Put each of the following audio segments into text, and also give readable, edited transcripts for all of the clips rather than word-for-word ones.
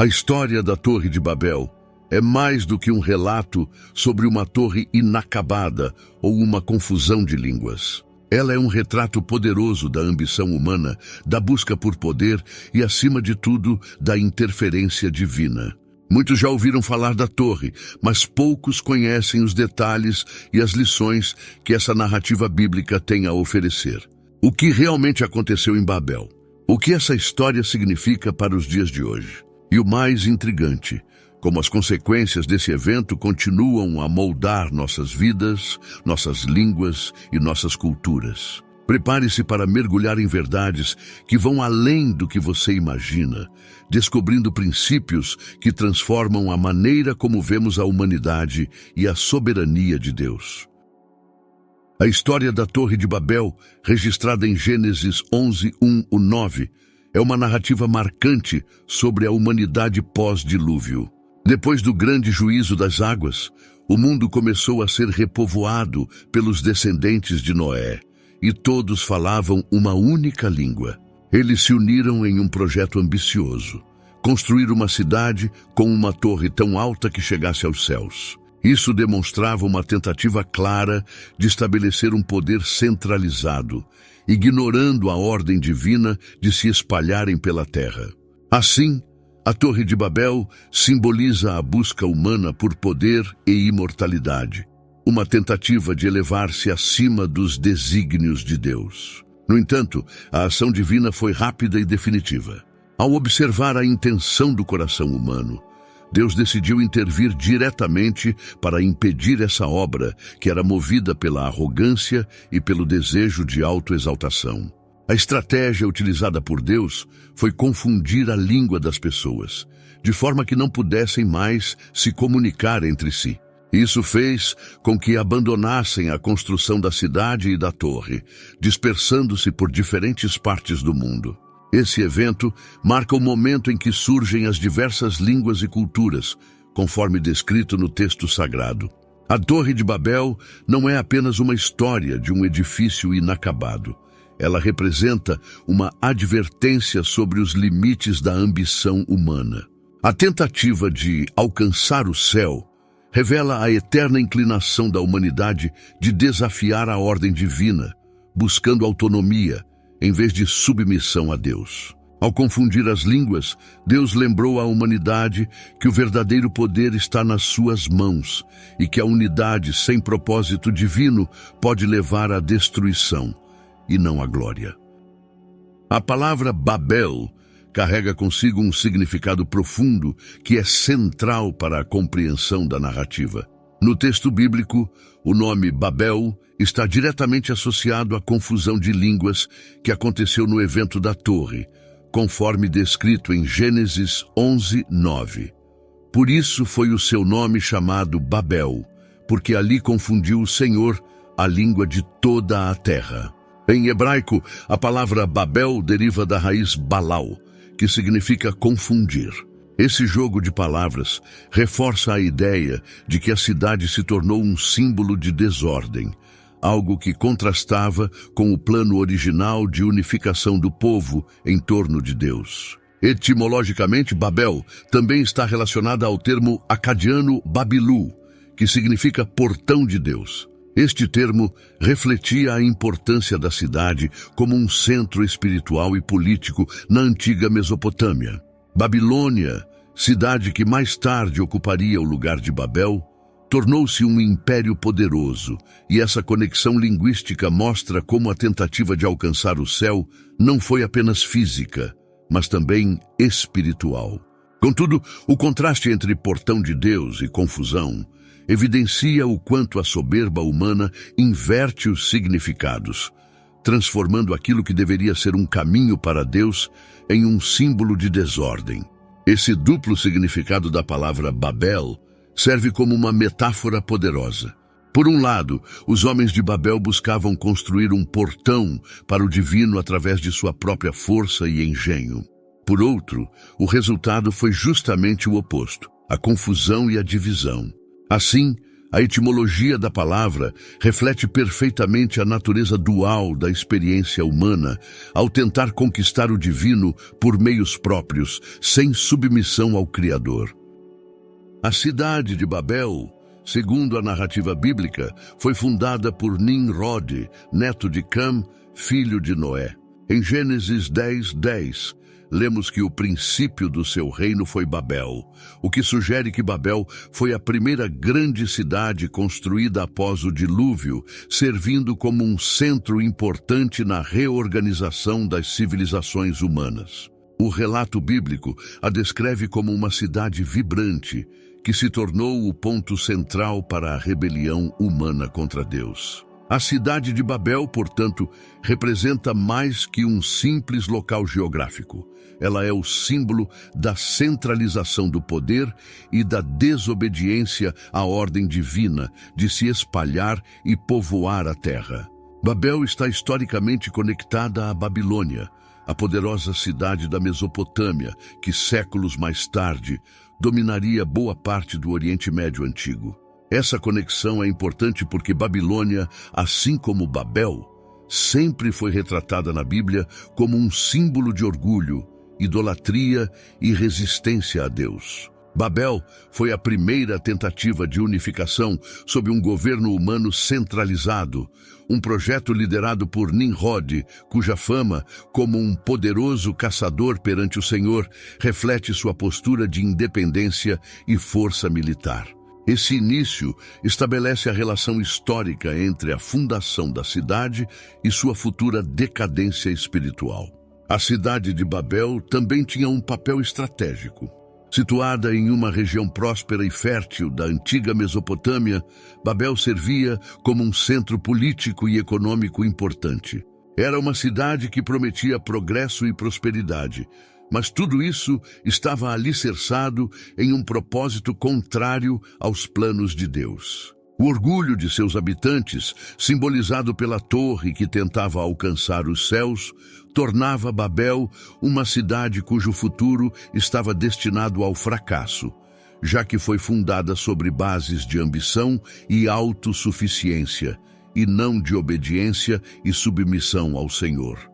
A história da Torre de Babel é mais do que um relato sobre uma torre inacabada ou uma confusão de línguas. Ela é um retrato poderoso da ambição humana, da busca por poder e, acima de tudo, da interferência divina. Muitos já ouviram falar da torre, mas poucos conhecem os detalhes e as lições que essa narrativa bíblica tem a oferecer. O que realmente aconteceu em Babel? O que essa história significa para os dias de hoje? E o mais intrigante, como as consequências desse evento continuam a moldar nossas vidas, nossas línguas e nossas culturas. Prepare-se para mergulhar em verdades que vão além do que você imagina, descobrindo princípios que transformam a maneira como vemos a humanidade e a soberania de Deus. A história da Torre de Babel, registrada em Gênesis 11:1-9, é uma narrativa marcante sobre a humanidade pós-dilúvio. Depois do grande juízo das águas, o mundo começou a ser repovoado pelos descendentes de Noé, e todos falavam uma única língua. Eles se uniram em um projeto ambicioso: construir uma cidade com uma torre tão alta que chegasse aos céus. Isso demonstrava uma tentativa clara de estabelecer um poder centralizado, ignorando a ordem divina de se espalharem pela terra. Assim, a Torre de Babel simboliza a busca humana por poder e imortalidade, uma tentativa de elevar-se acima dos desígnios de Deus. No entanto, a ação divina foi rápida e definitiva. Ao observar a intenção do coração humano, Deus decidiu intervir diretamente para impedir essa obra que era movida pela arrogância e pelo desejo de autoexaltação. A estratégia utilizada por Deus foi confundir a língua das pessoas, de forma que não pudessem mais se comunicar entre si. Isso fez com que abandonassem a construção da cidade e da torre, dispersando-se por diferentes partes do mundo. Esse evento marca o momento em que surgem as diversas línguas e culturas, conforme descrito no texto sagrado. A Torre de Babel não é apenas uma história de um edifício inacabado. Ela representa uma advertência sobre os limites da ambição humana. A tentativa de alcançar o céu revela a eterna inclinação da humanidade de desafiar a ordem divina, buscando autonomia, em vez de submissão a Deus. Ao confundir as línguas, Deus lembrou à humanidade que o verdadeiro poder está nas suas mãos e que a unidade sem propósito divino pode levar à destruição e não à glória. A palavra Babel carrega consigo um significado profundo que é central para a compreensão da narrativa. No texto bíblico, o nome Babel está diretamente associado à confusão de línguas que aconteceu no evento da torre, conforme descrito em Gênesis 11:9. Por isso foi o seu nome chamado Babel, porque ali confundiu o Senhor a língua de toda a terra. Em hebraico, a palavra Babel deriva da raiz Balal, que significa confundir. Esse jogo de palavras reforça a ideia de que a cidade se tornou um símbolo de desordem, algo que contrastava com o plano original de unificação do povo em torno de Deus. Etimologicamente, Babel também está relacionada ao termo acadiano Babilu, que significa portão de Deus. Este termo refletia a importância da cidade como um centro espiritual e político na antiga Mesopotâmia. Babilônia, cidade que mais tarde ocuparia o lugar de Babel, tornou-se um império poderoso, e essa conexão linguística mostra como a tentativa de alcançar o céu não foi apenas física, mas também espiritual. Contudo, o contraste entre portão de Deus e confusão evidencia o quanto a soberba humana inverte os significados, transformando aquilo que deveria ser um caminho para Deus em um símbolo de desordem. Esse duplo significado da palavra Babel serve como uma metáfora poderosa. Por um lado, os homens de Babel buscavam construir um portão para o divino através de sua própria força e engenho. Por outro, o resultado foi justamente o oposto: a confusão e a divisão. Assim, A etimologia da palavra reflete perfeitamente a natureza dual da experiência humana ao tentar conquistar o divino por meios próprios, sem submissão ao Criador. A cidade de Babel, segundo a narrativa bíblica, foi fundada por Nimrod, neto de Cam, filho de Noé. Em Gênesis 10:10, lemos que o princípio do seu reino foi Babel, o que sugere que Babel foi a primeira grande cidade construída após o dilúvio, servindo como um centro importante na reorganização das civilizações humanas. O relato bíblico a descreve como uma cidade vibrante, que se tornou o ponto central para a rebelião humana contra Deus. A cidade de Babel, portanto, representa mais que um simples local geográfico. Ela é o símbolo da centralização do poder e da desobediência à ordem divina de se espalhar e povoar a terra. Babel está historicamente conectada à Babilônia, a poderosa cidade da Mesopotâmia, que séculos mais tarde dominaria boa parte do Oriente Médio Antigo. Essa conexão é importante porque Babilônia, assim como Babel, sempre foi retratada na Bíblia como um símbolo de orgulho, idolatria e resistência a Deus. Babel foi a primeira tentativa de unificação sob um governo humano centralizado, um projeto liderado por Nimrod, cuja fama, como um poderoso caçador perante o Senhor, reflete sua postura de independência e força militar. Esse início estabelece a relação histórica entre a fundação da cidade e sua futura decadência espiritual. A cidade de Babel também tinha um papel estratégico. Situada em uma região próspera e fértil da antiga Mesopotâmia, Babel servia como um centro político e econômico importante. Era uma cidade que prometia progresso e prosperidade, mas tudo isso estava alicerçado em um propósito contrário aos planos de Deus. O orgulho de seus habitantes, simbolizado pela torre que tentava alcançar os céus, tornava Babel uma cidade cujo futuro estava destinado ao fracasso, já que foi fundada sobre bases de ambição e autossuficiência, e não de obediência e submissão ao Senhor.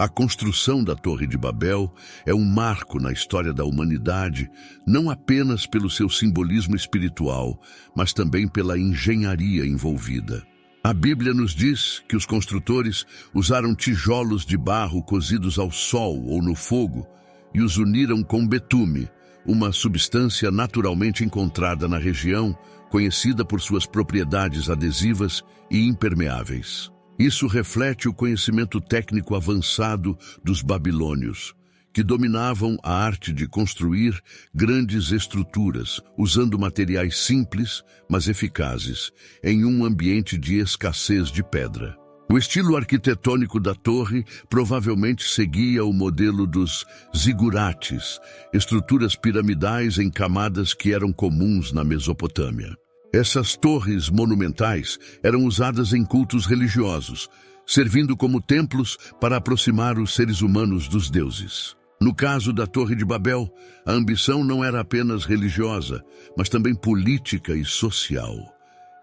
A construção da Torre de Babel é um marco na história da humanidade, não apenas pelo seu simbolismo espiritual, mas também pela engenharia envolvida. A Bíblia nos diz que os construtores usaram tijolos de barro cozidos ao sol ou no fogo e os uniram com betume, uma substância naturalmente encontrada na região, conhecida por suas propriedades adesivas e impermeáveis. Isso reflete o conhecimento técnico avançado dos babilônios, que dominavam a arte de construir grandes estruturas, usando materiais simples, mas eficazes, em um ambiente de escassez de pedra. O estilo arquitetônico da torre provavelmente seguia o modelo dos zigurates, estruturas piramidais em camadas que eram comuns na Mesopotâmia. Essas torres monumentais eram usadas em cultos religiosos, servindo como templos para aproximar os seres humanos dos deuses. No caso da Torre de Babel, a ambição não era apenas religiosa, mas também política e social.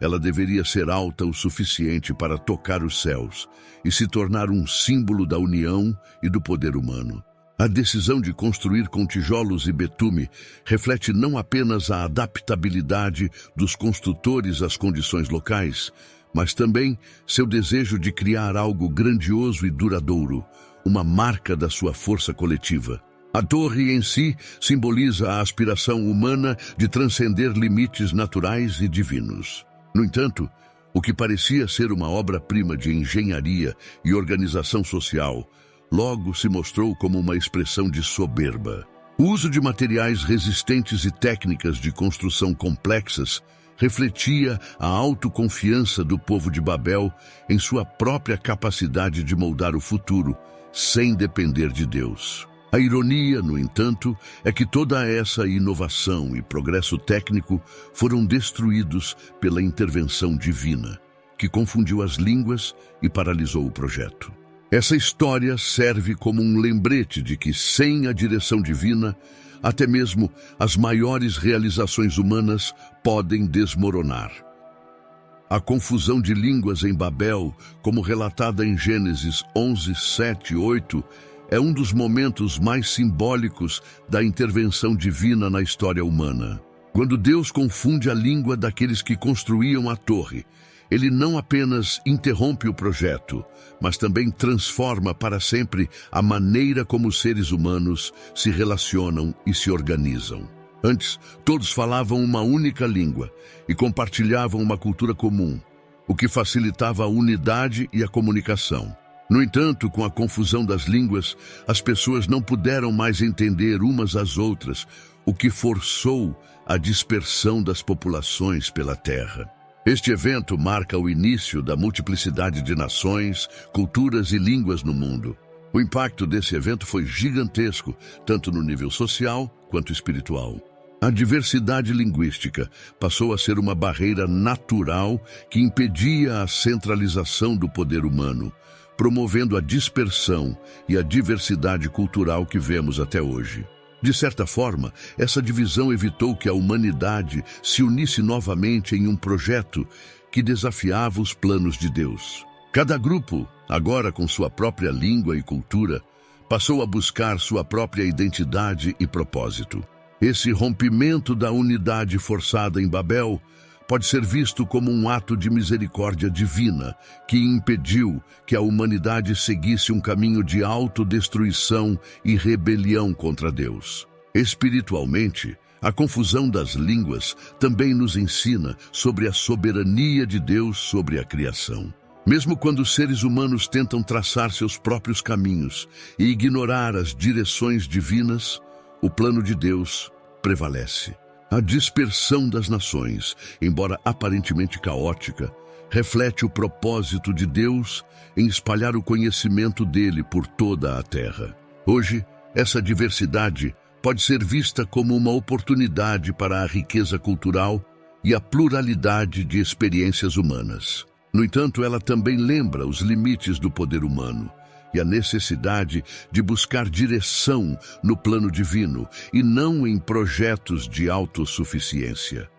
Ela deveria ser alta o suficiente para tocar os céus e se tornar um símbolo da união e do poder humano. A decisão de construir com tijolos e betume reflete não apenas a adaptabilidade dos construtores às condições locais, mas também seu desejo de criar algo grandioso e duradouro, uma marca da sua força coletiva. A torre em si simboliza a aspiração humana de transcender limites naturais e divinos. No entanto, o que parecia ser uma obra-prima de engenharia e organização social, logo se mostrou como uma expressão de soberba. O uso de materiais resistentes e técnicas de construção complexas refletia a autoconfiança do povo de Babel em sua própria capacidade de moldar o futuro, sem depender de Deus. A ironia, no entanto, é que toda essa inovação e progresso técnico foram destruídos pela intervenção divina, que confundiu as línguas e paralisou o projeto. Essa história serve como um lembrete de que, sem a direção divina, até mesmo as maiores realizações humanas podem desmoronar. A confusão de línguas em Babel, como relatada em Gênesis 11, 7 e 8, é um dos momentos mais simbólicos da intervenção divina na história humana. Quando Deus confunde a língua daqueles que construíam a torre, Ele não apenas interrompe o projeto, mas também transforma para sempre a maneira como os seres humanos se relacionam e se organizam. Antes, todos falavam uma única língua e compartilhavam uma cultura comum, o que facilitava a unidade e a comunicação. No entanto, com a confusão das línguas, as pessoas não puderam mais entender umas às outras, o que forçou a dispersão das populações pela terra. Este evento marca o início da multiplicidade de nações, culturas e línguas no mundo. O impacto desse evento foi gigantesco, tanto no nível social quanto espiritual. A diversidade linguística passou a ser uma barreira natural que impedia a centralização do poder humano, promovendo a dispersão e a diversidade cultural que vemos até hoje. De certa forma, essa divisão evitou que a humanidade se unisse novamente em um projeto que desafiava os planos de Deus. Cada grupo, agora com sua própria língua e cultura, passou a buscar sua própria identidade e propósito. Esse rompimento da unidade forçada em Babel pode ser visto como um ato de misericórdia divina que impediu que a humanidade seguisse um caminho de autodestruição e rebelião contra Deus. Espiritualmente, a confusão das línguas também nos ensina sobre a soberania de Deus sobre a criação. Mesmo quando os seres humanos tentam traçar seus próprios caminhos e ignorar as direções divinas, o plano de Deus prevalece. A dispersão das nações, embora aparentemente caótica, reflete o propósito de Deus em espalhar o conhecimento dele por toda a terra. Hoje, essa diversidade pode ser vista como uma oportunidade para a riqueza cultural e a pluralidade de experiências humanas. No entanto, ela também lembra os limites do poder humano e a necessidade de buscar direção no plano divino e não em projetos de autossuficiência.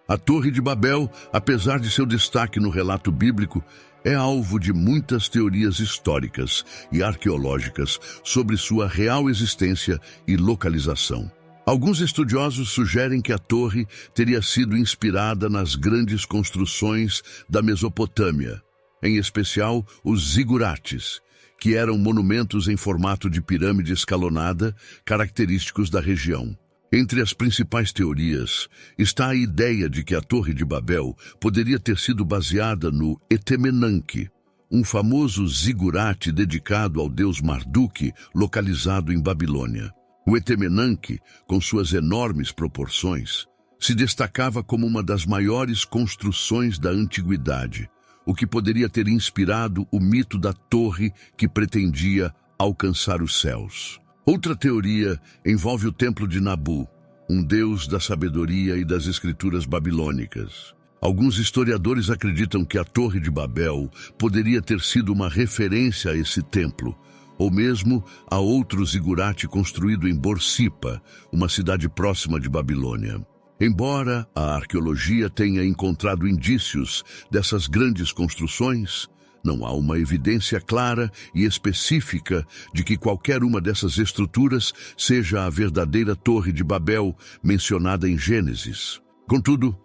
A Torre de Babel, apesar de seu destaque no relato bíblico, é alvo de muitas teorias históricas e arqueológicas sobre sua real existência e localização. Alguns estudiosos sugerem que a torre teria sido inspirada nas grandes construções da Mesopotâmia, em especial os zigurates, que eram monumentos em formato de pirâmide escalonada, característicos da região. Entre as principais teorias está a ideia de que a Torre de Babel poderia ter sido baseada no Etemenanque, um famoso zigurate dedicado ao deus Marduk, localizado em Babilônia. O Etemenanque, com suas enormes proporções, se destacava como uma das maiores construções da antiguidade, o que poderia ter inspirado o mito da torre que pretendia alcançar os céus. Outra teoria envolve o templo de Nabu, um deus da sabedoria e das escrituras babilônicas. Alguns historiadores acreditam que a Torre de Babel poderia ter sido uma referência a esse templo, ou mesmo a outro zigurate construído em Borsippa, uma cidade próxima de Babilônia. Embora a arqueologia tenha encontrado indícios dessas grandes construções, não há uma evidência clara e específica de que qualquer uma dessas estruturas seja a verdadeira Torre de Babel mencionada em Gênesis. Contudo,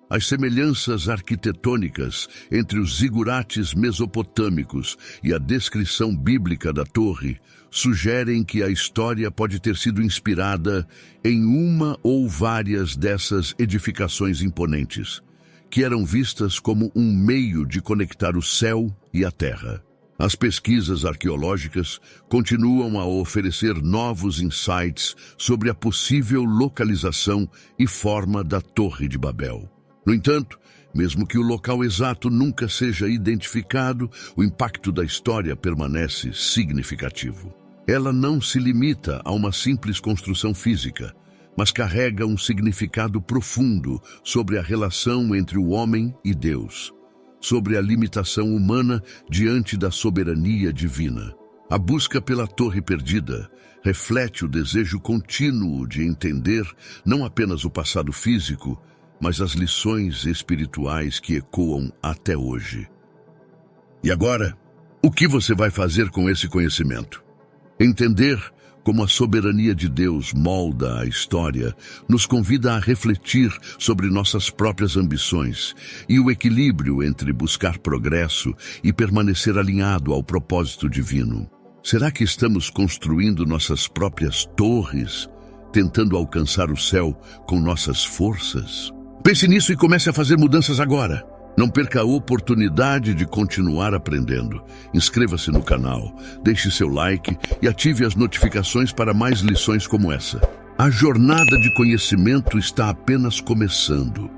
as semelhanças arquitetônicas entre os zigurates mesopotâmicos e a descrição bíblica da torre sugerem que a história pode ter sido inspirada em uma ou várias dessas edificações imponentes, que eram vistas como um meio de conectar o céu e a terra. As pesquisas arqueológicas continuam a oferecer novos insights sobre a possível localização e forma da Torre de Babel. No entanto, mesmo que o local exato nunca seja identificado, o impacto da história permanece significativo. Ela não se limita a uma simples construção física, mas carrega um significado profundo sobre a relação entre o homem e Deus, sobre a limitação humana diante da soberania divina. A busca pela Torre Perdida reflete o desejo contínuo de entender não apenas o passado físico, mas as lições espirituais que ecoam até hoje. E agora, o que você vai fazer com esse conhecimento? Entender como a soberania de Deus molda a história nos convida a refletir sobre nossas próprias ambições e o equilíbrio entre buscar progresso e permanecer alinhado ao propósito divino. Será que estamos construindo nossas próprias torres, tentando alcançar o céu com nossas forças? Pense nisso e comece a fazer mudanças agora. Não perca a oportunidade de continuar aprendendo. Inscreva-se no canal, deixe seu like e ative as notificações para mais lições como essa. A jornada de conhecimento está apenas começando.